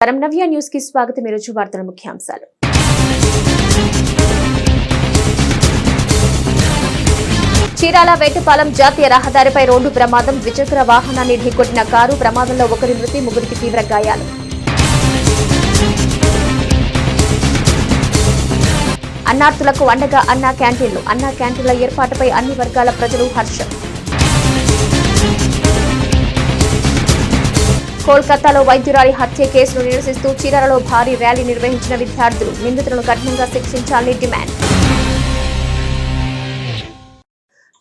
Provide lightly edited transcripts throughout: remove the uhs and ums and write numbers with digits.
నవ్య news కి స్వాగతం। ఈరోజు వార్తల ముఖ్యాంశాలు। చీరాల వేటపాలెం జాతీయ రహదారిపై రోడ్డు ప్రమాదం। ద్విచక్ర వాహనాన్ని ఢీకొట్టిన కారు ప్రమాదంలో ఒకరి మృతి, ముగ్గురికి తీవ్ర గాయాలు। అన్నార్థులకు అండగా అన్నా క్యాంటీన్లు। అన్నా క్యాంటీన్ల ఏర్పాటుపై అన్ని వర్గాల ప్రజలు హర్షం। కోల్కతాలో వైద్యురాలి హత్య కేసును నిరసిస్తూ చీరాలలో భారీ ర్యాలీ నిర్వహించిన విద్యార్థులు। నిందితులను కఠినంగా శిక్షించాలని డిమాండ్।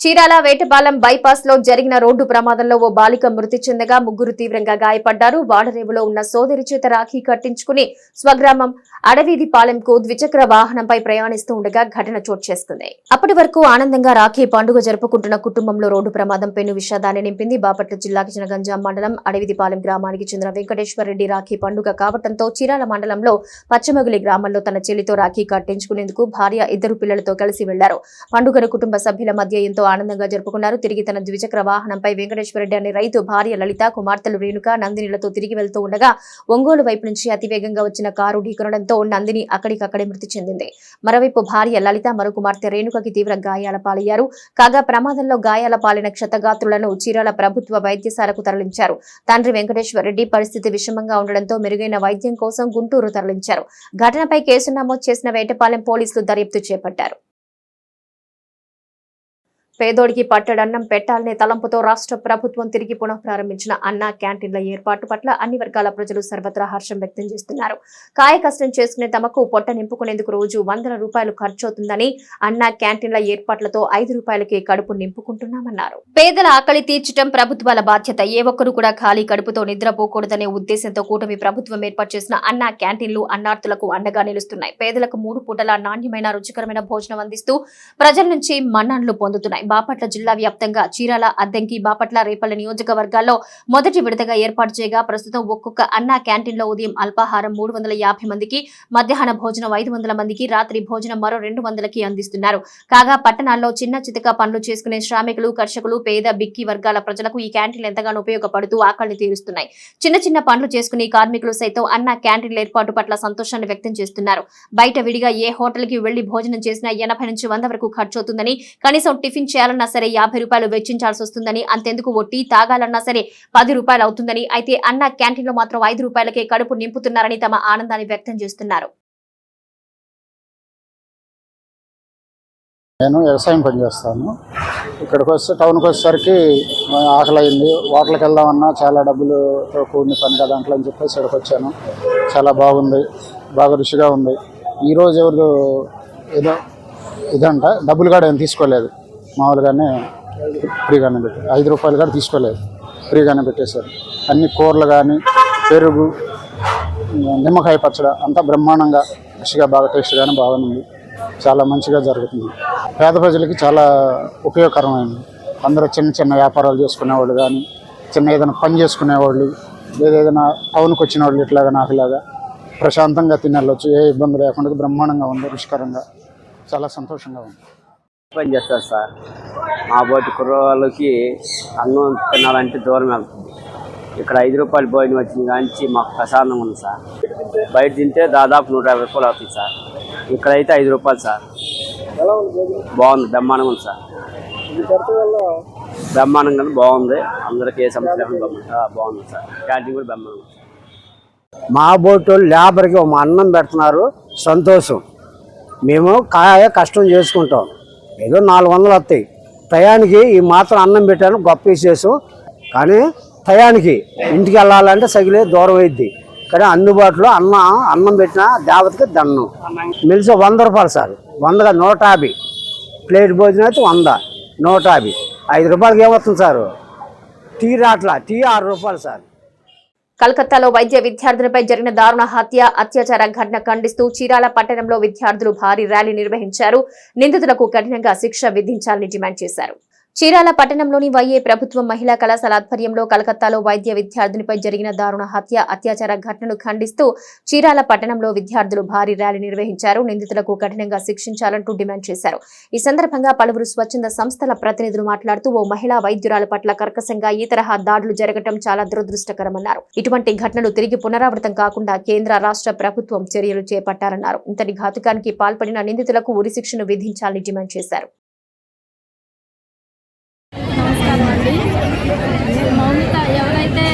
చీరాల వేటపాలెం బైపాస్ లో జరిగిన రోడ్డు ప్రమాదంలో ఓ బాలిక మృతి చెందగా ముగ్గురు తీవ్రంగా గాయపడ్డారు। వాడరేవులో ఉన్న సోదరి చేత రాఖీ కట్టించుకుని స్వగ్రామం అడవీదిపాలెంకు ద్విచక్ర వాహనంపై ప్రయాణిస్తూ ఉండగా ఘటన చోటు చేసుకుంది। అప్పటి వరకు ఆనందంగా రాఖీ పండుగ జరుపుకుంటున్న కుటుంబంలో రోడ్డు ప్రమాదం పెను విషాదాన్ని నింపింది। బాపట్ల జిల్లాకి చెందిన గంజాం మండలం అడవిదిపాలెం గ్రామానికి చెందిన వెంకటేశ్వర రెడ్డి రాఖీ పండుగ కావడంతో చీరాల మండలంలో పచ్చమగులి గ్రామంలో తన చెల్లితో రాఖీ కట్టించుకునేందుకు భార్య, ఇద్దరు పిల్లలతో కలిసి వెళ్లారు। పండుగను కుటుంబ సభ్యుల మధ్య ఎంతో ఆనందంగా జరుపుకున్నారు। తిరిగి తన ద్విచక్ర వాహనంపై వెంకటేశ్వరరెడ్డి అనే రైతు భార్య లలిత, కుమార్తెలు రేణుక, నందినిలతో తిరిగి వెళ్తూ ఉండగా ఒంగోలు వైపు నుంచి అతివేగంగా వచ్చిన కారు ఢీకొనడంతో నందిని అక్కడికక్కడే మృతి చెందింది। మరోవైపు భార్య లలిత, మరో కుమార్తె రేణుకకి తీవ్ర గాయాల పాలయ్యారు। కాగా ప్రమాదంలో గాయాల పాలైన క్షతగాత్రులను చీరాల ప్రభుత్వ వైద్యశాలకు తరలించారు। తండ్రి వెంకటేశ్వరరెడ్డి పరిస్థితి విషమంగా ఉండడంతో మెరుగైన వైద్యం కోసం గుంటూరు తరలించారు। ఘటనపై కేసు నమోదు చేసిన వేటపాలెం పోలీసులు దర్యాప్తు చేపట్టారు। పేదోడికి పట్టడన్నం పెట్టాలనే తలంపుతో రాష్ట్ర ప్రభుత్వం తిరిగి పునః ప్రారంభించిన అన్నా క్యాంటీన్ల ఏర్పాటు పట్ల అన్ని వర్గాల ప్రజలు సర్వత్రా హర్షం వ్యక్తం చేస్తున్నారు। కాయ కష్టం చేసుకునే తమకు పొట్ట నింపుకునేందుకు రోజు వందల రూపాయలు ఖర్చవుతుందని అన్నా క్యాంటీన్ల ఏర్పాట్లతో 5 రూపాయలకే కడుపు నింపుకుంటున్నామన్నారు। పేదల ఆకలి తీర్చడం ప్రభుత్వాల బాధ్యత। ఏ ఒక్కరు కూడా ఖాళీ కడుపుతో నిద్రపోకూడదనే ఉద్దేశంతో కూటమి ప్రభుత్వం ఏర్పాటు చేసిన అన్నా క్యాంటీన్లు అన్నార్థులకు అండగా నిలుస్తున్నాయి। పేదలకు 3 పూటల నాణ్యమైన రుచికరమైన భోజనం అందిస్తూ ప్రజల నుంచి మన్ననలు పొందుతున్నాయి। బాపట్ల జిల్లా వ్యాప్తంగా చీరాల, అద్దంకి, బాపట్ల, రేపల్లి నియోజకవర్గాల్లో మొదటి విడతగా ఏర్పాటు చేయగా ప్రస్తుతం ఒక్కొక్క అన్నా క్యాంటీన్లో ఉదయం అల్పాహారం 350 మందికి, మధ్యాహ్న భోజనం 500 మందికి, రాత్రి భోజనం మరో 200కి అందిస్తున్నారు। కాగా పట్టణాల్లో చిన్న చితక పనులు చేసుకునే శ్రామికులు, కర్షకులు, పేద బిక్కి వర్గాల ప్రజలకు ఈ క్యాంటీన్లు ఎంతగానో ఉపయోగపడుతూ ఆకలిని తీరుస్తున్నాయి। చిన్న చిన్న పనులు చేసుకునే కార్మికులు సైతం అన్నా క్యాంటీన్ల ఏర్పాటు పట్ల సంతోషాన్ని వ్యక్తం చేస్తున్నారు। బయట విడిగా ఏ హోటల్కి వెళ్లి భోజనం చేసినా 80 నుంచి 100 వరకు ఖర్చు అవుతుందని, కనీసం టిఫిన్ చేయాలన్నా సరే 50 రూపాయలు వెచ్చించాల్సి వస్తుందని, అంతెందుకు టీ తాగాలన్నా సరే 10 రూపాయలు అవుతుందని, అయితే అన్నా క్యాంటీన్లో మాత్రం 5 రూపాయలకే కడుపు నింపుతున్నారని తమ ఆనందాన్ని వ్యక్తం చేస్తున్నారు। నేను వ్యవసాయం పని చేస్తాను। ఇక్కడికి వస్తే టౌన్కి వచ్చేసరికి ఆకలి అయింది, హోటల్కి వెళ్దామన్నా చాలా డబ్బులతో కూడిన పని కదా దాంట్లో అని చెప్పేసి ఇక్కడికి వచ్చాను। చాలా బాగుంది, బాగా రుచిగా ఉంది। ఈరోజు ఎవరు ఏదో ఇదంట డబ్బులు కూడా ఏం తీసుకోలేదు, మామూలుగానే ఫ్రీగానే పెట్టారు। 5 రూపాయలు కూడా తీసుకోలేదు, ఫ్రీగానే పెట్టేశారు। అన్ని కూరలు కానీ, పెరుగు, నిమ్మకాయ పచ్చడి అంతా బ్రహ్మాండంగా రుచిగా బాగా టేస్ట్గానే బాగుంది। చాలా మంచిగా జరుగుతుంది। పేద ప్రజలకి చాలా ఉపయోగకరమైనది। అందరూ చిన్న చిన్న వ్యాపారాలు చేసుకునేవాళ్ళు కానీ, చిన్న ఏదైనా పని చేసుకునేవాళ్ళు, లేదా ఏదైనా టౌన్కి వచ్చిన వాళ్ళు ఇట్లాగా నాకులాగా ప్రశాంతంగా తినవచ్చు, ఏ ఇబ్బంది లేకుండా బ్రహ్మాండంగా ఉంది, రుచికరంగా చాలా సంతోషంగా ఉంది। పని చేస్తారు సార్, మా బోటి కుర్రవాళ్ళకి అన్నం తినాలంటే దూరం వెళ్తుంది। ఇక్కడ 5 రూపాయలు భోజనం వచ్చింది కానీ మాకు ప్రశాంతంగా ఉంది సార్। బయట తింటే దాదాపు 150 రూపాయలు అవుతుంది సార్, ఇక్కడైతే 5 రూపాయలు సార్। బాగుంది, బ్రహ్మాండంగా ఉంది సార్, బ్రహ్మాండంగా బాగుంది। అందరికీ ఏ సమస్య లేకుండా బాగుంది సార్। క్యాంటీన్ కూడా బ్రహ్మాండంగా మా బోటు లేబర్కి అన్నం పెడుతున్నారు, సంతోషం। మేము కష్టం చేసుకుంటాం, ఏదో 400 వస్తాయి, టయానికి ఈ మాత్రం అన్నం పెట్టాను గొప్ప విశేషం। కానీ టయానికి ఇంటికి వెళ్ళాలంటే సగిలే దూరం అయింది, కానీ అందుబాటులో అన్నం పెట్టిన దేవతకి దండం। మిలిసి 100 రూపాయలు సార్, 100గా 150, ప్లేట్ భోజనం అయితే 100, 150, 5 రూపాయలకి ఏమవుతుంది సార్? టీ రాట్లా, టీ 6 రూపాయలు సార్। కలకత్తాలో వైద్య విద్యార్థులపై జరిగిన దారుణ అత్యాచార ఘటన ఖండిస్తూ చీరాల పట్టణంలో విద్యార్థులు భారీ ర్యాలీ నిర్వహించారు। నిందితులకు కఠినంగా శిక్ష విధించాలని డిమాండ్ చేశారు। చీరాల పట్టణంలోని వైఏ ప్రభుత్వ మహిళా కళాశాల ఆధ్వర్యంలో కలకత్తాలో వైద్య విద్యార్థినిపై జరిగిన దారుణ అత్యాచార ఘటనను ఖండిస్తూ చీరాల పట్టణంలో విద్యార్థులు భారీ ర్యాలీ నిర్వహించారు. నిందితులకు కఠినంగా శిక్షించాలంటూ డిమాండ్ చేశారు. ఈ సందర్భంగా పలువురు స్వచ్ఛంద సంస్థల ప్రతినిధులు మాట్లాడుతూ ఓ మహిళా వైద్యురాల పట్ల కర్కశంగా ఈ తరహా దాడులు జరగడం చాలా దురదృష్టకరమన్నారు. ఇటువంటి ఘటనలు తిరిగి పునరావృతం కాకుండా కేంద్ర రాష్ట్ర ప్రభుత్వం చర్యలు చేపట్టారన్నారు. ఇంతటి ఘాతుకానికి పాల్పడిన నిందితులకు ఉరిశిక్షను విధించాలని డిమాండ్ చేశారు. నమస్కారం అండి. మౌనిక ఎవరైతే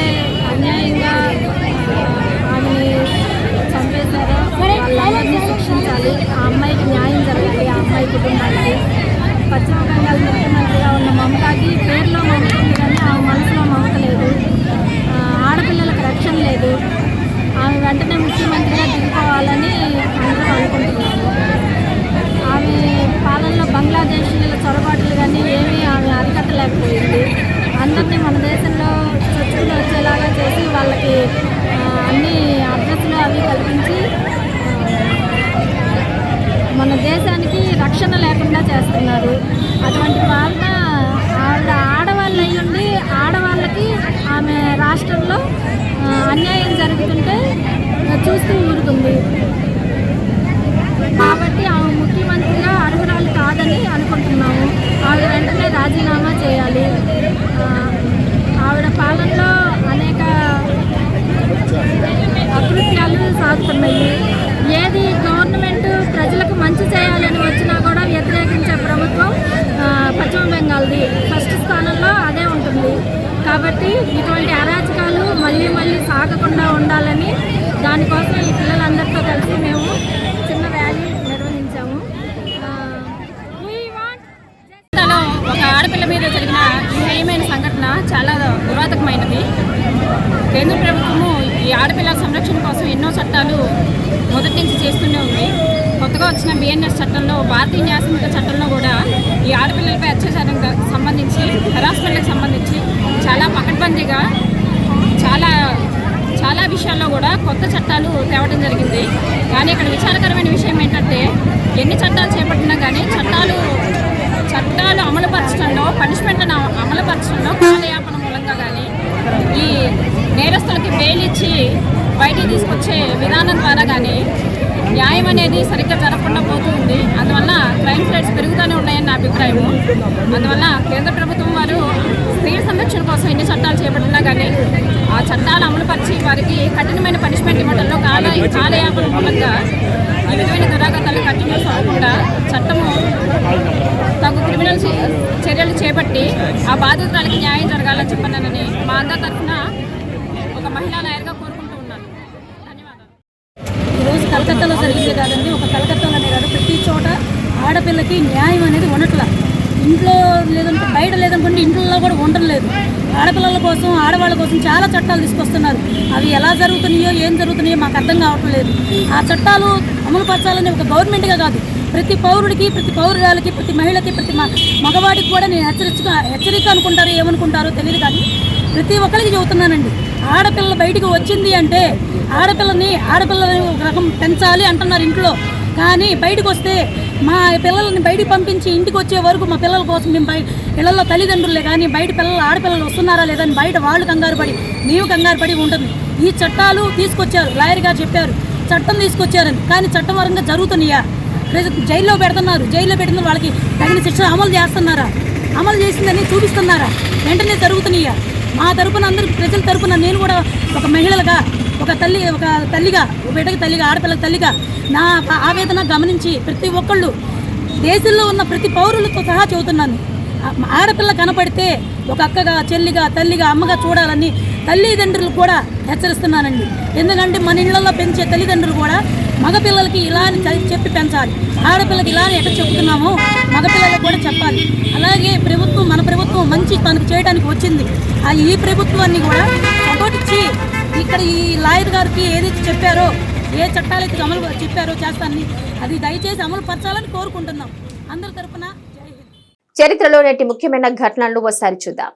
అన్యాయంగా ఆమెని చంపేశారో వాళ్ళందరినీ శిక్షించాలి. ఆ అమ్మాయికి న్యాయం జరగాలి. ఆ అమ్మాయి కుటుంబానికి. పశ్చిమ బెంగాల్ ముఖ్యమంత్రిగా ఉన్న మమతాకి పేరులో మమత ఉంది కానీ ఆమె మనసులో మమత లేదు. ఆడపిల్లలకు రక్షణ లేదు. ఆమె వెంటనే ముఖ్యమంత్రిగా దిగిపోవాలని అందరూ అనుకుంటున్నారు. ఆమె పాలనలో బంగ్లాదేశీల చొరబాట్లు కానీ ఏమీ ఆమె అరికట్టలేకపోయింది. అందరినీ మన దేశంలో చర్చలు వచ్చేలాగా చేసి వాళ్ళకి అన్ని అడ్రస్లు అవి కల్పించి మన దేశానికి రక్షణ లేకుండా చేస్తున్నారు. అటువంటి పాలన ఆడవాళ్ళు అయ్యుండి ఆడవాళ్ళకి ఆమె రాష్ట్రంలో అన్యాయం జరుగుతుంటే చూస్తూ ఊరుకుంది. కాబట్టి ఆమె ముఖ్యమంత్రిగా అర్హురాలు కాదని అనుకుంటున్నాము. ఆవిడ వెంటనే రాజీనామా చేయాలి. ఆవిడ పాలనలో అనేక అకృత్యాలు సాగుతున్నాయి. ఏది గవర్నమెంట్ ప్రజలకు మంచి చేయాలని వచ్చినా కూడా వ్యతిరేకించే ప్రభుత్వం పశ్చిమ బెంగాల్ది ఫస్ట్ స్థానంలో అదే ఉంటుంది. కాబట్టి ఇటువంటి అరాచకాలు మళ్ళీ మళ్ళీ సాగకుండా ఉండాలని దానికోసం ఈ పిల్లలందరితో కలిసి మేము చిన్న ర్యాలీ నిర్వహించాము. ఒక ఆడపిల్ల మీద జరిగిన హేయమైన సంఘటన చాలా దురాతకమైనది. కేంద్ర ప్రభుత్వము ఈ ఆడపిల్లల సంరక్షణ కోసం ఎన్నో చట్టాలు మొదటి నుంచి చేస్తూనే ఉంది. కొత్తగా వచ్చిన బిఎన్ఎస్ చట్టంలో, భారతీయ న్యాయ సంహిత చట్టంలో కూడా ఈ ఆడపిల్లలపై అత్యాచారంగా సంబంధించి, హెరాస్మెంట్లకు సంబంధించి చాలా పకడ్బందీగా చాలా విషయాల్లో కూడా కొత్త చట్టాలు తేవడం జరిగింది. కానీ ఇక్కడ విచారకరమైన విషయం ఏంటంటే ఎన్ని చట్టాలు చేపట్టినా కానీ చట్టాలు అమలుపరచడంలో, పనిష్మెంట్లను అమలుపరచడంలో కాలయాపన మూలంగా కానీ ఈ నేరస్తులకి బెయిల్ ఇచ్చి బయటికి తీసుకొచ్చే విధానం ద్వారా కానీ న్యాయం అనేది సరిగ్గా జరగకుండా పోతుంది. అందువల్ల క్రైమ్ రేట్స్ పెరుగుతూనే ఉన్నాయని నా అభిప్రాయము. అందువల్ల కేంద్ర ప్రభుత్వం వారు స్త్రీల సంరక్షణ కోసం ఎన్ని చట్టాలు చేపట్టినా కానీ ఆ చట్టాలు అమలుపరిచి వారికి కఠినమైన పనిష్మెంట్ ఇవ్వడంలో కాలయాపన మూలంగా ఈ విధమైన దురాగతాలు కంటిన్యూస్ అవ్వకుండా చట్టము తగు క్రిమినల్ చర్యలు చేపట్టి ఆ బాధితురాలకి న్యాయం జరగాలని చెప్పానని మా అందరి తరఫున ఒక మహిళా నాయకుగా కోరుకుంటూ ఉన్నాను. ధన్యవాదాలు. ఈరోజు కలకత్తాలో జరిగింది కాదండి, ఒక కలకత్తాలోనే కాదు, ప్రతి చోట ఆడపిల్లకి న్యాయం అనేది ఉండట్లా. ఇంట్లో లేదంటే బయట లేదనుకుంటే ఇంట్లో కూడా ఉండడం లేదు. ఆడపిల్లల కోసం, ఆడవాళ్ళ కోసం చాలా చట్టాలు తీసుకొస్తున్నారు. అవి ఎలా జరుగుతున్నాయో, ఏం జరుగుతున్నాయో మాకు అర్థం కావట్లేదు. ఆ చట్టాలు అమలుపరచాలని ఒక గవర్నమెంట్గా కాదు, ప్రతి పౌరుడికి, ప్రతి పౌరురాలకి, ప్రతి మహిళకి, ప్రతి మగవాడికి కూడా నేను హెచ్చరిక అనుకుంటారో ఏమనుకుంటారో తెలియదు కానీ ప్రతి ఒక్కరికి చెబుతున్నానండి. ఆడపిల్ల బయటికి వచ్చింది అంటే ఆడపిల్లని ఒక రకం పెంచాలి అంటున్నారు ఇంట్లో. కానీ బయటకు వస్తే మా పిల్లల్ని బయటికి పంపించి ఇంటికి వచ్చే వరకు మా పిల్లల కోసం మేము పిల్లల తల్లిదండ్రులే కానీ బయట ఆడపిల్లలు వస్తున్నారా లేదని బయట వాళ్ళు కంగారు పడి, మేము కంగారు పడి ఉంటుంది. ఈ చట్టాలు తీసుకొచ్చారు, లాయర్ గారు చెప్పారు చట్టం తీసుకొచ్చారని. కానీ చట్టపరంగా జరుగుతున్నాయా? జైల్లో పెడుతున్నారు. జైల్లో పెట్టిన వాళ్ళకి తగిన శిక్ష అమలు చేస్తున్నారా? అమలు చేసిందని చూపిస్తున్నారా? వెంటనే జరుగుతున్నాయా? మా తరపున అందరూ ప్రజల తరపున నేను కూడా ఒక మహిళలుగా, ఒక తల్లిగా, ఒక బిడ్డకి తల్లిగా, ఆడపిల్లకి తల్లిగా నా ఆవేదన గమనించి ప్రతి ఒక్కళ్ళు దేశంలో ఉన్న ప్రతి పౌరులతో సహా చెబుతున్నాను. ఆడపిల్ల కనపడితే ఒక అక్కగా, చెల్లిగా, తల్లిగా, అమ్మగా చూడాలని తల్లిదండ్రులు కూడా హెచ్చరిస్తున్నానండి. ఎందుకంటే మన ఇళ్లలో పెంచే తల్లిదండ్రులు కూడా మగపిల్లలకి ఇలా చెప్పి పెంచాలి. ఆడపిల్లకి ఇలా ఎట్లా చెప్తున్నామో మగపిల్లలకు కూడా చెప్పాలి. అలాగే మన ప్రభుత్వం మంచి తనకు చేయడానికి వచ్చింది. ఈ ప్రభుత్వాన్ని కూడా సపోర్ట్ ఇచ్చి ఇక్కడ ఈ లాయర్ గారికి ఏదైతే చెప్పారో, ఏ చట్టాలైతే అమలు చెప్పారో చేస్తానని అది దయచేసి అమలు పరచాలని కోరుకుంటున్నాం అందరి తరపున. చరిత్రలో నేటి ముఖ్యమైన ఘటనలను ఒకసారి చూద్దాం.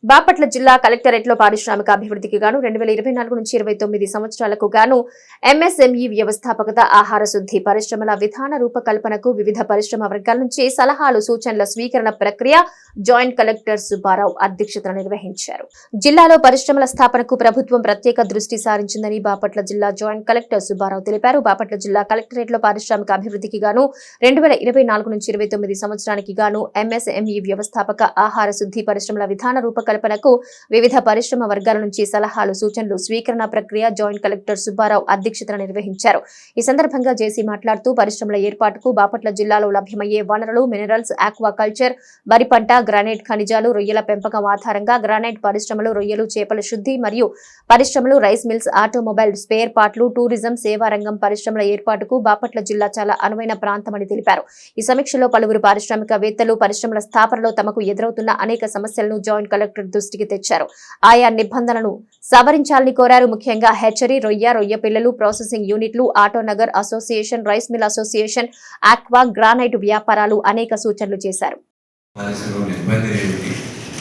బాపట్ల జిల్లా కలెక్టరేట్లో పారిశ్రామిక అభివృద్ధికి గాను 2024 నుంచి 29 సంవత్సరాలకు గాను ఎంఎస్ఎంఈ వ్యవస్థాపకత ఆహార శుద్ధి పరిశ్రమల విధాన రూపకల్పనకు వివిధ పరిశ్రమ వర్గాల నుంచి సలహాలు సూచనల స్వీకరణ ప్రక్రియ జాయింట్ కలెక్టర్ సుబ్బారావు అధ్యక్షతన నిర్వహించారు. జిల్లాలో పరిశ్రమల స్థాపనకు ప్రభుత్వం ప్రత్యేక దృష్టి సారించిందని బాపట్ల జిల్లా జాయింట్ కలెక్టర్ సుబ్బారావు తెలిపారు. బాపట్ల జిల్లా కలెక్టరేట్లో పారిశ్రామిక అభివృద్ధికి గాను 2024 నుంచి 29 సంవత్సరానికి గాను ఎంఎస్ఎంఈ వ్యవస్థాపక ఆహార శుద్ధి పరిశ్రమల విధాన రూపకల్పనకు వివిధ పరిశ్రమ వర్గాల నుంచి సలహాలు సూచనలు స్వీకరణ ప్రక్రియ జాయింట్ కలెక్టర్ సుబ్బారావు అధ్యక్షతన నిర్వహించారు. ఈ సందర్భంగా జేసీ మాట్లాడుతూ పరిశ్రమల ఏర్పాటుకు బాపట్ల జిల్లాలో లభ్యమయ్యే వనరులు మినరల్స్, ఆక్వాకల్చర్, వరి పంట, గ్రానైట్ ఖనిజాలు, రొయ్యల పెంపకం ఆధారంగా గ్రానైట్ పరిశ్రమలు, రొయ్యలు, చేపల శుద్ధి మరియు పరిశ్రమలు, రైస్ మిల్స్, ఆటోమొబైల్ స్పేర్ పార్ట్లు, టూరిజం, సేవా రంగం పరిశ్రమల ఏర్పాటుకు బాపట్ల జిల్లా చాలా అనువైన ప్రాంతమని తెలిపారు. ఈ సమీక్షలో పలువురు పారిశ్రామికవేత్తలు పరిశ్రమల స్థాపనలో తమకు ఎదురవుతున్న అనేక సమస్యలను జాయింట్ కలెక్టర్ దృష్టికి తెచ్చారు. ఆయా నిబంధనలను సవరించాలని కోరారు. ముఖ్యంగా హెచ్చరీ, రొయ్య పిల్లలు ప్రాసెసింగ్ యూనిట్లు, Auto Nagar association, rice mill association, aqua, granite వ్యాపారాలు అనేక సూచనలు చేశారు.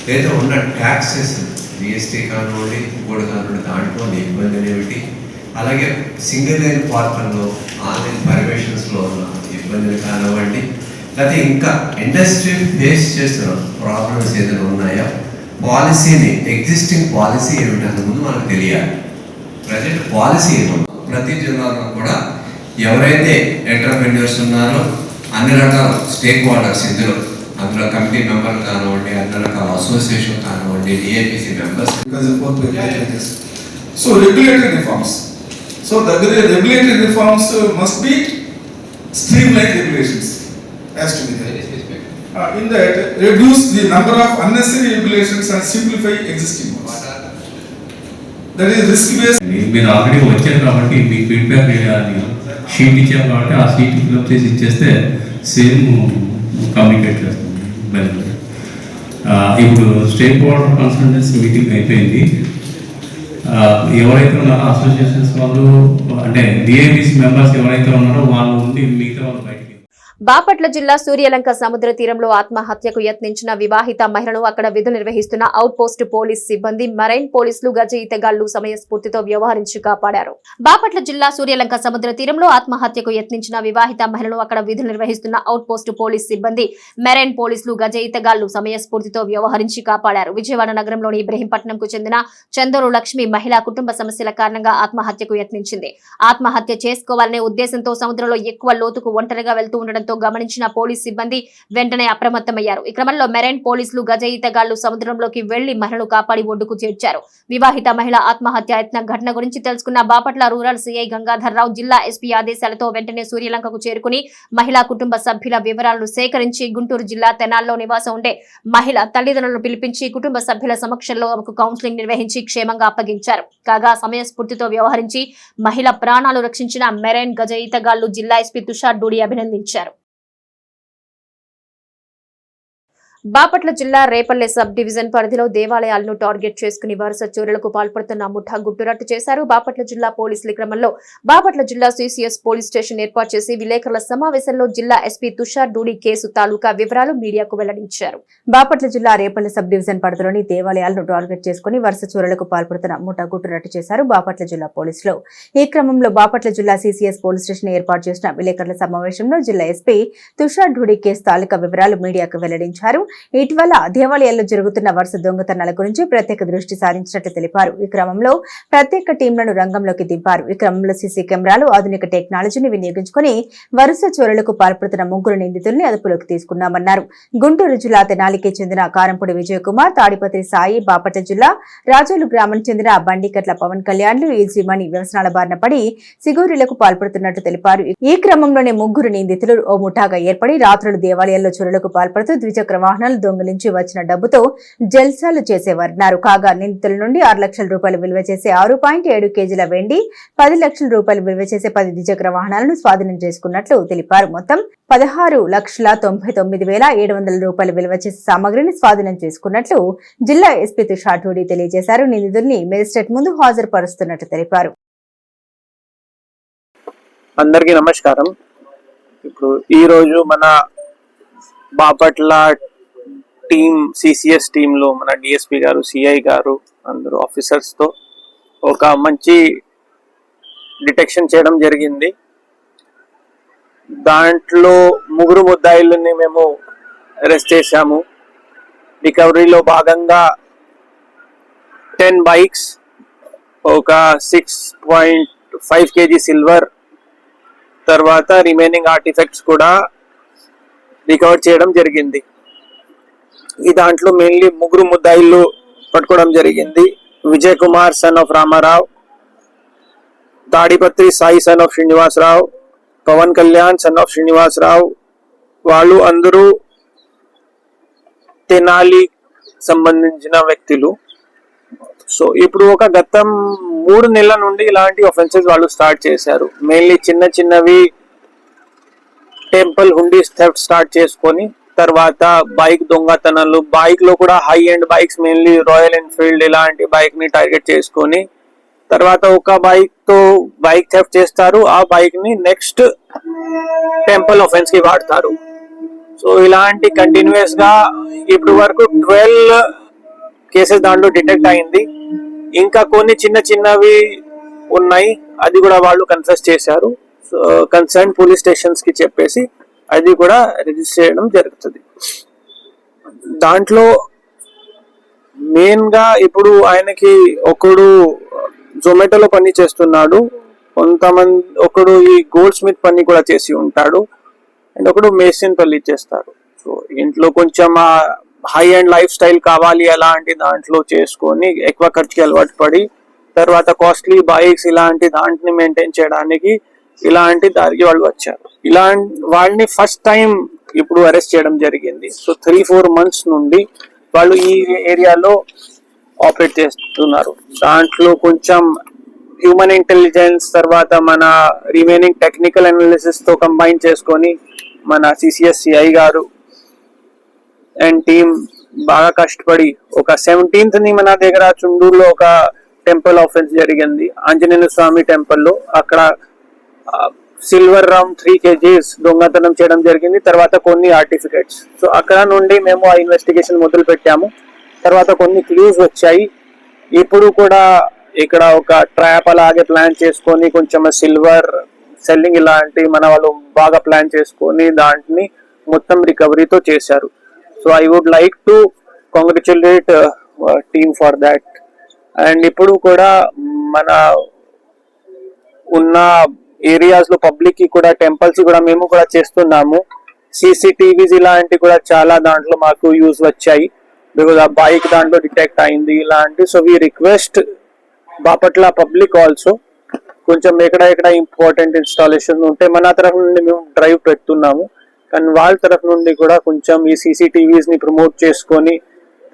లేదా ఉన్న ట్యాక్సెస్ జిఎస్టీ కానివ్వండి, ఇంకోటి కానివ్వండి, దాంట్లో ఇబ్బందులు ఏమిటి, అలాగే సింగిల్ లైన్ పార్కుల్లో ఆన్లైన్ పర్మిషన్స్లో ఉన్న ఇబ్బందులు కానివ్వండి, లేకపోతే ఇంకా ఇండస్ట్రీ ఫేస్ చేస్తున్న ప్రాబ్లమ్స్ ఏదైనా ఉన్నాయా, పాలసీని ఎగ్జిస్టింగ్ పాలసీ ఏమిటన్న ముందు మనకు తెలియాలి. ప్రజెంట్ పాలసీ ఏమన్నా ప్రతి జిల్లాలో కూడా ఎవరైతే ఎంటర్ప్రెన్యూర్స్ ఉన్నారో అన్ని రకాల స్టేక్ హోల్డర్స్ అందులో కమిటీ మెంబర్లు కానివ్వండి, అన్ని రకాల అసోసియేషన్ కానివ్వండి, డిఐపిసి members. So regulatory reforms. So the regulatory reforms must be streamlined regulations has to be there. In that, reduce the number of unnecessary regulations and simplify existing ones. That is risk based. మీరు already వచ్చారు కాబట్టి మీకు feedback sheet ఇచ్చాం కాబట్టి ఆ sheet fill up చేసి ఇచ్చేస్తే same communicate చేస్తుంది. ఇప్పుడు స్టేక్ హోల్డర్ కన్సల్టెన్సీ మీటింగ్ అయిపోయింది. ఎవరైతే ఉన్నారో అసోసియేషన్స్ వాళ్ళు అంటే డిఐబిసి మెంబర్స్ ఎవరైతే ఉన్నారో వాళ్ళు ఉండి మిగతా వాళ్ళు బయటికి. బాపట్ల జిల్లా సూర్యలంక సముద్ర తీరంలో ఆత్మహత్యకు యత్నించిన వివాహిత మహిళను అక్కడ విధులు నిర్వహిస్తున్న అవుట్ పోస్ట్ పోలీస్ సిబ్బంది, మెరైన్ పోలీసులు, గజ ఈతగాళ్లు సమయస్ఫూర్తితో వ్యవహరించి కాపాడారు. బాపట్ల జిల్లా సూర్యలంక సముద్ర తీరంలో ఆత్మహత్యకు యత్నించిన వివాహిత మహిళను అక్కడ విధులు నిర్వహిస్తున్న అవుట్ పోస్ట్ పోలీస్ సిబ్బంది, మెరైన్ పోలీసులు, గజ ఈతగాళ్లు సమయస్ఫూర్తితో వ్యవహరించి కాపాడారు. విజయవాడ నగరంలోని ఇబ్రహీంపట్నంకు చెందిన చందూరు లక్ష్మి మహిళ కుటుంబ సమస్యల కారణంగా ఆత్మహత్యకు యత్నించింది. ఆత్మహత్య చేసుకోవాలనే ఉద్దేశంతో సముద్రంలో ఎక్కువ లోతుకు ఒంటరిగా వెళ్తూ ఉండడం గమనించిన పోలీస్ సిబ్బంది వెంటనే అప్రమత్తమయ్యారు. ఈ క్రమంలో మెరైన్ పోలీసులు, గజ ఈతగాళ్లు సముద్రంలోకి వెళ్లి మహిళను కాపాడి ఒడ్డుకు చేర్చారు. వివాహిత మహిళ ఆత్మహత్య యత్న ఘటన గురించి తెలుసుకున్న బాపట్ల రూరల్ సిఐ గంగాధర్రావు జిల్లా ఎస్పీ ఆదేశాలతో వెంటనే సూర్యలంకకు చేరుకుని మహిళా కుటుంబ సభ్యుల వివరాలను సేకరించి గుంటూరు జిల్లా తెనాల్లో నివాసం ఉండే మహిళ తల్లిదండ్రులను పిలిపించి కుటుంబ సభ్యుల సమక్షంలో ఆమెకు కౌన్సిలింగ్ నిర్వహించి క్షేమంగా అప్పగించారు. కాగా సమయస్ఫూర్తితో వ్యవహరించి మహిళ ప్రాణాలు రక్షించిన మెరైన్, గజ ఈతగాళ్లు జిల్లా ఎస్పీ తుషార్ డూడి అభినందించారు. బాపట్ల జిల్లా రేపల్లె సబ్ డివిజన్ పరిధిలో దేవాలయాలను టార్గెట్ చేసుకుని వరుస చోరీలకు పాల్పడుతున్న ముఠా గుట్టురట్టు చేశారు. బాపట్ల జిల్లా పోలీసుల క్రమంలో బాపట్ల జిల్లా సిసిఎస్ పోలీస్ స్టేషన్ ఏర్పాటు చేసి విలేకరుల సమావేశంలో జిల్లా ఎస్పీ తుషార్ డూడి కేసు తాలూకా వివరాలు మీడియాకు వెల్లడించారు. బాపట్ల జిల్లా రేపల్లె సబ్ డివిజన్ పరిధిలోని దేవాలయాలను టార్గెట్ చేసుకుని వరుస చోరీలకు పాల్పడుతున్న ముఠా గుట్టురట్టు చేశారు బాపట్ల జిల్లా పోలీసులు. ఈ క్రమంలో బాపట్ల జిల్లా సిసిఎస్ పోలీస్ స్టేషన్ ఏర్పాటు చేసిన విలేకరుల సమావేశంలో జిల్లా ఎస్పీ తుషార్ డూడి కేసు తాలూకా వివరాలు మీడియాకు వెల్లడించారు. ఇటీవల దేవాలయాల్లో జరుగుతున్న వరుస దొంగతనాల గురించి ప్రత్యేక దృష్టి సారించినట్లు తెలిపారు. ఈ క్రమంలో ప్రత్యేక టీంలను రంగంలోకి దింపారు. ఈ క్రమంలో సీసీ కెమెరాలు, ఆధునిక టెక్నాలజీని వినియోగించుకుని వరుస చోరీలకు పాల్పడుతున్న ముగ్గురు నిందితుల్ని అదుపులోకి తీసుకున్నామన్నారు. గుంటూరు జిల్లా తెనాలికి చెందిన కారంపూడి విజయ్ కుమార్, తాడిపత్రి సాయి, బాపట్ల జిల్లా రాజోలు గ్రామం చెందిన బండికట్ల పవన్ కళ్యాణ్లు ఈజీ మనీ వ్యవసనాల బారిన పడి సిగోరీలకు పాల్పడుతున్నట్టు తెలిపారు. ఈ క్రమంలోనే ముగ్గురు నిందితులు ఓ ముఠాగా ఏర్పడి రాత్రులు దేవాలయాల్లో చోరీలకు పాల్పడుతూ ద్విచక్ర వాహనాలు దొంగిలించి వచ్చిన డబ్బుతో జల్సాలు చేసేవారన్నారు. కాగా నిందితుల నుండి 6 లక్షల రూపాయలు విలువ చేసే 6.7 కేజీల వెండి, 10 లక్షల రూపాయలు విలువ చేసే 10 ద్విచక్ర వాహనాలను స్వాధీనం చేసుకున్నట్లు తెలిపారు. మొత్తం 16,99,700 రూపాయలు విలువ చేసే సామగ్రిని స్వాధీనం చేసుకున్నట్లు జిల్లా ఎస్పీ తుషార్ డూడి తెలియజేశారు. నిందితుల్ని మేజిస్ట్రేట్ ముందు హాజరుపరుస్తున్నట్లు తెలిపారు. అందరికీ నమస్కారం. ఇప్పుడు ఈ రోజు మన బాపట్ల టీమ్ సిసిఎస్ టీంలో మన డిఎస్పి గారు, సిఐ గారు, అందరూ ఆఫీసర్స్తో ఒక మంచి డిటెక్షన్ చేయడం జరిగింది. దాంట్లో 3 ముద్దాయిల్ని మేము అరెస్ట్ చేశాము. రికవరీలో భాగంగా 10 బైక్స్, ఒక 6.5 kg సిల్వర్, తర్వాత రిమైనింగ్ ఆర్టిఫెక్ట్స్ కూడా రికవర్ చేయడం జరిగింది. ఈ దాంట్లో మెయిన్లీ 3 ముద్దాయిలు పట్టుకోవడం జరిగింది. Vijay Kumar son of Ramarao, Tadipatri Sai son of Srinivasarao, Pawan Kalyan son of Srinivasarao. వాళ్ళు అందరూ తెనాలి సంబంధించిన వ్యక్తులు. సో ఇప్పుడు ఒక గతం 3 నెలల నుండి ఇలాంటి ఆఫెన్సెస్ వాళ్ళు స్టార్ట్ చేశారు. మెయిన్లీ చిన్నవి టెంపుల్ హుండీ థెఫ్ట్ స్టార్ట్ చేసుకొని, తర్వాత బైక్ దొంగతనాలు, బైక్ లో కూడా high end bikes mainly royal Enfield ఇలాంటి బైక్ ని టార్గెట్ చేసుకొని, తర్వాత ఒక బైక్ థెఫ్ట్ చేస్తారు. ఆ బైక్ ని నెక్స్ట్ టెంపుల్ ఆఫెన్స్ కి వాడతారు. సో ఇలాంటి కంటిన్యూస్ గా ఇప్పుడు వరకు 12 కేసెస్ దాంట్లో డిటెక్ట్ అయింది. ఇంకా కొన్ని చిన్నవి ఉన్నాయి, అది కూడా వాళ్ళు కన్ఫెస్ చేశారు. సో కన్సర్న్ పోలీస్ స్టేషన్స్ కి చెప్పేసి అది కూడా రిజిస్టర్ చేయడం జరుగుతుంది. దాంట్లో మెయిన్ గా ఇప్పుడు ఆయనకి ఒకడు జొమాటోలో పని చేస్తున్నాడు, ఒకడు ఈ గోల్డ్ స్మిత్ పని కూడా చేసి ఉంటాడు, అండ్ ఒకడు మేసిన్ పల్లి చేస్తాడు. సో ఇంట్లో కొంచెం హై అండ్ లైఫ్ స్టైల్ కావాలి అలాంటి దాంట్లో చేసుకొని ఎక్కువ ఖర్చుకి అలవాటు పడి, తర్వాత కాస్ట్లీ బైక్స్ ఇలాంటి దాంట్ని మెయింటైన్ చేయడానికి ఇలాంటి దారికి వాళ్ళు వచ్చారు. వాళ్ళని ఫస్ట్ టైం ఇప్పుడు అరెస్ట్ చేయడం జరిగింది. సో 3-4 months నుండి వాళ్ళు ఈ ఏరియాలో ఆపరేట్ చేస్తున్నారు. దాంట్లో కొంచెం హ్యూమన్ ఇంటెలిజెన్స్, తర్వాత మన రిమైనింగ్ టెక్నికల్ అనాలిసిస్ తో కంబైన్ చేసుకొని మన సిసిఎస్ సిఐ గారు అండ్ టీమ్ బాగా కష్టపడి ఒక 17th మన దగ్గర చుండూరులో ఒక టెంపుల్ ఆఫెన్స్ జరిగింది, ఆంజనేయ స్వామి టెంపుల్లో. అక్కడ సిల్వర్ రౌండ్ 3 kgs దొంగతనం చేయడం జరిగింది, తర్వాత కొన్ని ఆర్టిఫికెట్స్. సో అక్కడ నుండి మేము ఆ ఇన్వెస్టిగేషన్ మొదలు పెట్టాము. తర్వాత కొన్ని క్లూస్ వచ్చాయి. ఇప్పుడు కూడా ఇక్కడ ఒక ట్రాప్ అలాగే ప్లాన్ చేసుకొని కొంచెం సిల్వర్ సెల్లింగ్ ఇలాంటి మన వాళ్ళు బాగా ప్లాన్ చేసుకొని దాంట్ని మొత్తం రికవరీతో చేశారు. So I would like to congratulate team for that. And ఇప్పుడు కూడా మన ఉన్న ఏరియాస్ లో పబ్లిక్ కి కూడా టెంపుల్స్ కూడా మేము కూడా చేస్తున్నాము. CCTVs ఇలాంటి కూడా చాలా దాంట్లో మాకు యూజ్ వచ్చాయి, బికాజ్ ఆ బైక్ దాంట్లో డిటెక్ట్ అయింది ఇలాంటి. So we request Bapatla public also కొంచెం ఎక్కడ ఇంపార్టెంట్ ఇన్స్టాలేషన్ ఉంటే మన తరఫు నుండి మేము డ్రైవ్ పెడుతున్నాము, కానీ వాళ్ళ తరఫు నుండి కూడా కొంచెం ఈ CCTVs ని ప్రమోట్ చేసుకొని,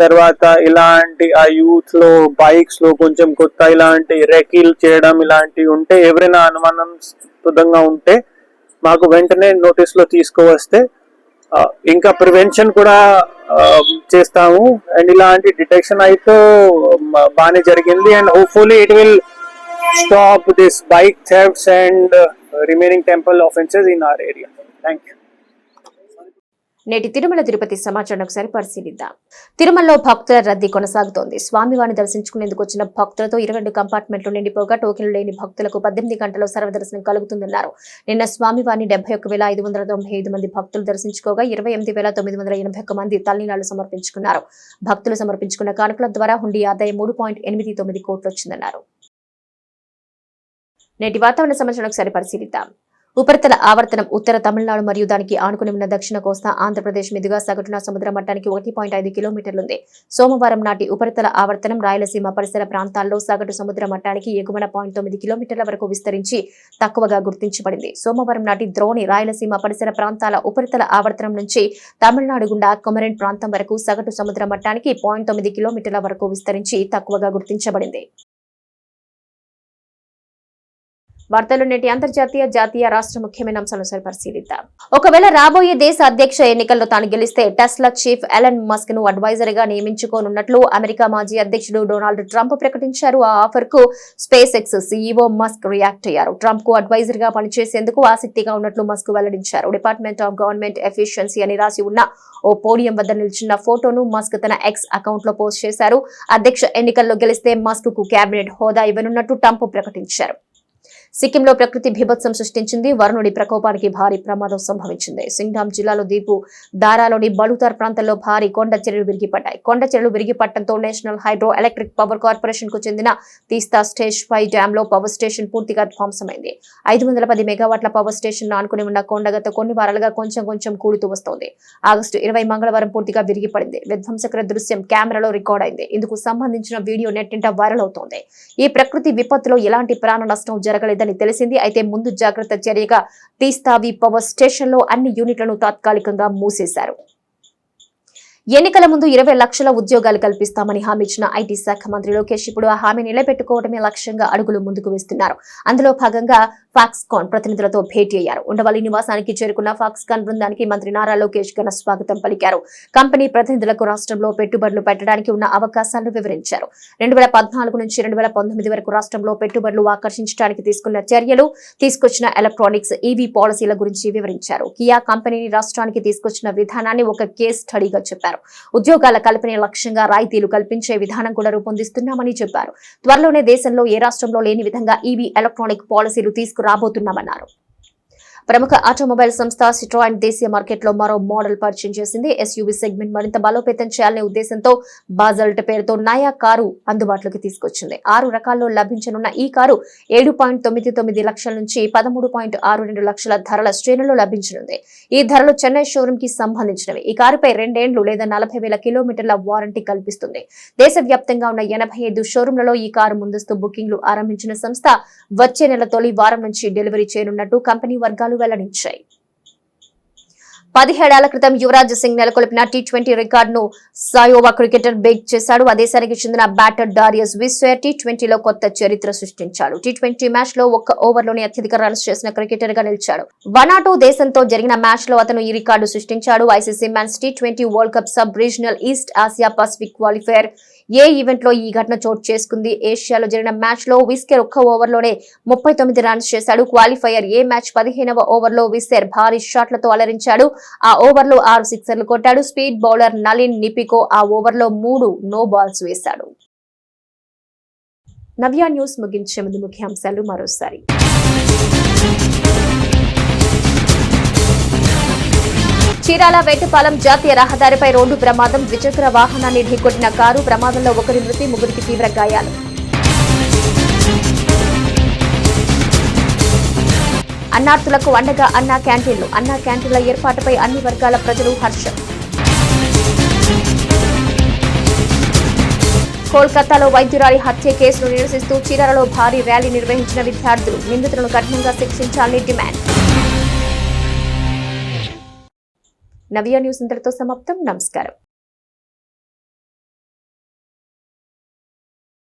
తర్వాత ఇలాంటి ఆ యూత్ లో బైక్స్ లో కొంచెం కొత్త ఇలాంటి రెకీల్ చేయడం ఇలాంటివి ఉంటే, ఎవరైనా అనుమానాస్పదంగా ఉంటే మాకు వెంటనే నోటీస్ లో తీసుకువస్తే ఇంకా ప్రివెన్షన్ కూడా చేస్తాము. అండ్ ఇలాంటి డిటెక్షన్ అయితే బాగానే జరిగింది. And hopefully it will stop this bike thefts and remaining temple offences in our area. Thank you. నేటి తిరుమల తిరుపతి సమాచారం ఒకసారి పరిశీలిద్దాం. తిరుమలలో భక్తుల రద్దీ కొనసాగుతోంది. స్వామివారిని దర్శించుకునేందుకు వచ్చిన భక్తులతో 22 కంపార్ట్మెంట్లు నిండిపోగా టోకెన్లు లేని భక్తులకు 18 గంటల్లో సర్వదర్శనం కలుగుతుందన్నారు. నిన్న స్వామివారిని 71,595 మంది భక్తులు దర్శించుకోగా 28,981 మంది తల్లినాళ్లు సమర్పించుకున్నారు. భక్తులు సమర్పించుకున్న కానుకల ద్వారా హుండీ ఆదాయం 3.89 కోట్లు వచ్చిందన్నారు. నేటి వాతావరణ సమాచారం ఒకసారి పరిశీలిద్దాం. ఉపరితల ఆవర్తనం ఉత్తర తమిళనాడు మరియు దానికి ఆనుకుని ఉన్న దక్షిణ కోస్తా ఆంధ్రప్రదేశ్ మీదుగా సగటున సముద్ర మట్టానికి 1.5 కిలోమీటర్లుంది. సోమవారం నాటి ఉపరితల ఆవర్తనం రాయలసీమ పరిసర ప్రాంతాల్లో సగటు సముద్ర మట్టానికి ఎగువన 0.9 కిలోమీటర్ల వరకు విస్తరించి తక్కువగా గుర్తించబడింది. సోమవారం నాటి ద్రోణి రాయలసీమ పరిసర ప్రాంతాల ఉపరితల ఆవర్తనం నుంచి తమిళనాడు గుండా కొమరెన్ ప్రాంతం వరకు సగటు సముద్ర మట్టానికి 0.9 కిలోమీటర్ల వరకు విస్తరించి తక్కువగా గుర్తించబడింది. వార్తలు నేటి అంతర్జాతీయ జాతీయ రాష్ట్ర ముఖ్యమైన అంశాలను పరిశీలిద్దాం. ఒకవేళ రాబోయే దేశ అధ్యక్ష ఎన్నికల్లో తాను గెలిస్తే టెస్లా చీఫ్ ఎలన్ మస్క్ ను అడ్వైజర్ గా నియమించుకోనున్నట్లు అమెరికా మాజీ అధ్యక్షుడు డొనాల్డ్ ట్రంప్ ప్రకటించారు. ఆ ఆఫర్ కు space X CEO Musk react అయ్యారు. ట్రంప్ కు అడ్వైజర్ గా పనిచేసేందుకు ఆసక్తిగా ఉన్నట్లు మస్క్ వెల్లడించారు. డిపార్ట్మెంట్ ఆఫ్ గవర్నమెంట్ ఎఫిషియన్సీ అని రాసి ఉన్న ఓ పోడియం వద్ద నిల్చున్న ఫోటోను మస్క్ తన ఎక్స్ అకౌంట్ లో పోస్ట్ చేశారు. అధ్యక్ష ఎన్నికల్లో గెలిస్తే మస్క్ కు కేబినెట్ హోదా ఇవ్వనున్నట్టు ట్రంప్ ప్రకటించారు. సిక్కింలో ప్రకృతి బీభత్సం సృష్టించింది. వరుణుడి ప్రకోపానికి భారీ ప్రమాదం సంభవించింది. సింగ్డామ్ జిల్లాలో దీపు దారాలోని బలుతార్ ప్రాంతంలో భారీ కొండ చర్యలు విరిగిపడ్డాయి. కొండ చర్యలు విరిగిపడటంతో National Hydro Electric Power Corporation కు చెందిన తీస్తా స్టేజ్ 5 డ్యామ్ లో పవర్ స్టేషన్ పూర్తిగా ధ్వంసమైంది. 510 మెగావాట్ల పవర్ స్టేషన్ ఆనుకుని ఉన్న కొండ గత కొన్ని వారాలుగా కొంచెం కూలుతూ వస్తోంది. ఆగస్టు 20 మంగళవారం పూర్తిగా విరిగిపడింది. విధ్వంసకర దృశ్యం కెమెరాలో రికార్డ్ అయింది. ఇందుకు సంబంధించిన వీడియో నెట్టింట వైరల్ అవుతోంది. ఈ ప్రకృతి విపత్తులో ఎలాంటి ప్రాణ నష్టం జరగలేదు తెలిసింది. అయితే ముందు జాగ్రత్త చర్యగా తీస్తావి పవర్ స్టేషన్ లో అన్ని యూనిట్లను తాత్కాలికంగా మూసేశారు. ఎన్నికల ముందు 20 లక్షల ఉద్యోగాలు కల్పిస్తామని హామీ ఇచ్చిన ఐటీ శాఖ మంత్రి లోకేష్ ఇప్పుడు ఆ హామీ నిలబెట్టుకోవడమే లక్ష్యంగా అడుగులు ముందుకు వేస్తున్నారు. అందులో భాగంగా ఫాక్స్కాన్ ప్రతినిధులతో భేటీ అయ్యారు. ఉండవల్లి నివాసానికి చేరుకున్న ఫాక్స్కాన్ బృందానికి మంత్రి నారా లోకేష్ ఘన స్వాగతం పలికారు. కంపెనీ ప్రతినిధులకు రాష్ట్రంలో పెట్టుబడులు పెట్టడానికి ఉన్న అవకాశాలను వివరించారు. 2014 నుంచి 2019 వరకు రాష్ట్రంలో పెట్టుబడులు ఆకర్షించడానికి తీసుకున్న చర్యలు, తీసుకొచ్చిన ఎలక్ట్రానిక్స్ ఈవీ పాలసీల గురించి వివరించారు. కియా కంపెనీని రాష్ట్రానికి తీసుకొచ్చిన విధానాన్ని ఒక కేస్ స్టడీగా చెప్పారు. ఉద్యోగాల కల్పనే లక్ష్యంగా రాయితీలు కల్పించే విధానం కూడా రూపొందిస్తున్నామని చెప్పారు. త్వరలోనే దేశంలో ఏ రాష్ట్రంలో లేని విధంగా ఈవీ ఎలక్ట్రానిక్ పాలసీలు తీసుకురాబోతున్నామన్నారు. ప్రముఖ ఆటోమొబైల్ సంస్థ సిట్రాయిన్ దేశీయ మార్కెట్లో మరో మోడల్ పరిచయం చేసింది. ఎస్యూవీ సెగ్మెంట్ మరింత బలోపేతం చేయాలనే ఉద్దేశంతో బాజల్ట్ పేరుతో నయా కారు అందుబాటులోకి తీసుకొచ్చింది. 6 రకాల్లో లభించనున్న ఈ కారు 7.99 లక్షల నుంచి 13.62 లక్షల ధరల శ్రేణుల్లో లభించనుంది. ఈ ధరలు చెన్నై షోరూమ్ కి సంబంధించినవి. ఈ కారుపై 2 ఏళ్లు లేదా 40,000 కిలోమీటర్ల వారంటీ కల్పిస్తుంది. దేశవ్యాప్తంగా ఉన్న 85 షోరూంలలో ఈ కారు ముందస్తు బుకింగ్లు ఆరంభించిన సంస్థ వచ్చే నెల తొలి వారం నుంచి డెలివరీ చేయనున్నట్టు కంపెనీ వర్గాలు వెల్లడించాయి. 17 ఏళ్ల క్రితం యువరాజ్ సింగ్ నెలకొల్పిన టీ20 రికార్డును సాయోవా క్రికెటర్ బ్రేక్ చేశాడు. ఆ దేశానికి చెందిన బ్యాటర్ డారియస్ విస్వేర్ టీ20లో కొత్త చరిత్ర సృష్టించాడు. టీ20 మ్యాచ్ లో 1 ఓవర్లోనే అత్యధిక రన్స్ చేసిన క్రికెటర్ గా నిలిచాడు. 102 దేశంతో జరిగిన మ్యాచ్ లో అతను ఈ రికార్డు సృష్టించాడు. ICC men's T20 World Cup sub regional East Asia Pacific qualifier A event లో ఈ ఘటన చోటు చేసుకుంది. ఏషియాలో జరిగిన మ్యాచ్ లో విస్కేర్ 1 ఓవర్లోనే 39 రన్స్ చేశాడు. క్వాలిఫైయర్ ఏ మ్యాచ్ 15వ ఓవర్లో విస్కేర్ భారీ షాట్లతో అలరించాడు. ఆ ఓవర్లో 6 సిక్సర్లు కొట్టాడు. స్పీడ్ బౌలర్ నలిన్ నిపికో ఆ ఓవర్లో 3 నో బాల్స్ వేశాడు. నవ్య న్యూస్ ముగించే ముందు ముఖ్యాంశాలు మరోసారి. చీరాల వేటపాలెం జాతీయ రహదారిపై రోడ్డు ప్రమాదం. ద్విచక్ర వాహనాన్ని ఢీకొట్టిన కారు. ప్రమాదంలో 1 మృతి, 3కి తీవ్ర గాయాలు. అన్నార్థులకు అండగా అన్నా క్యాంటీన్లు. అన్నా క్యాంటీన్ల ఏర్పాటుపై అన్ని వర్గాల ప్రజలు హర్షం. కోల్కతాలో వైద్యురాలి హత్య కేసును నిరసిస్తూ చీరాలలో భారీ ర్యాలీ నిర్వహించిన విద్యార్థులు. నిందితులను కఠినంగా శిక్షించాలని డిమాండ్. నవ్య న్యూస్ ఇంతటితో సమాప్తం. నమస్కారం.